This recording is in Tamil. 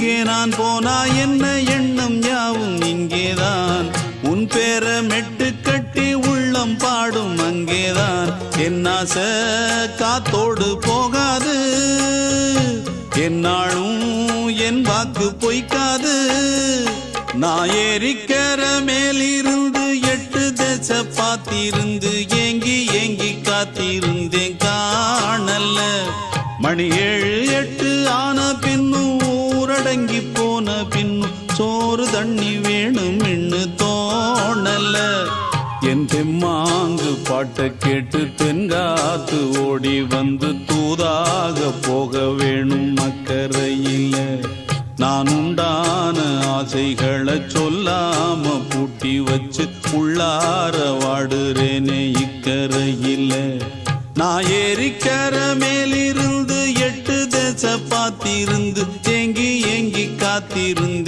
எங்கே நான் போனா என்ன எண்ணம் யாவும் இங்கேதான் உன் பேர மெட்டு கட்டி உள்ளம் பாடும் அங்கேதான் என் ஆசை காத்தோடு போகாது என்னாலும் என் வாக்கு பொய்க்காது நான் ஏறிக்கர மேலிருந்து 8 தேச பார்த்திருந்து ஏங்கி ஏங்கி காத்திருந்தேன் காணல்ல மணி 7 8 ஆன பின்னும் ஊரடங்கி போன பின்னும் சோறு தண்ணி வேணும் இன்னு தோணல என் தெம்மாங்கு பாட்டை கேட்டு தென்காத்து ஓடி வந்து தூதாக போக வேணும் அக்கறையில நான் உண்டான ஆசைகளை சொல்லாம பூட்டி வச்சு உள்ளார வாடுறேனே இக்கரையில நான் ஏறிக்கர மேலிருந்து 8 தேச பார்த்திருந்து ஏங்கி ஏங்கி காத்திருந்தேன்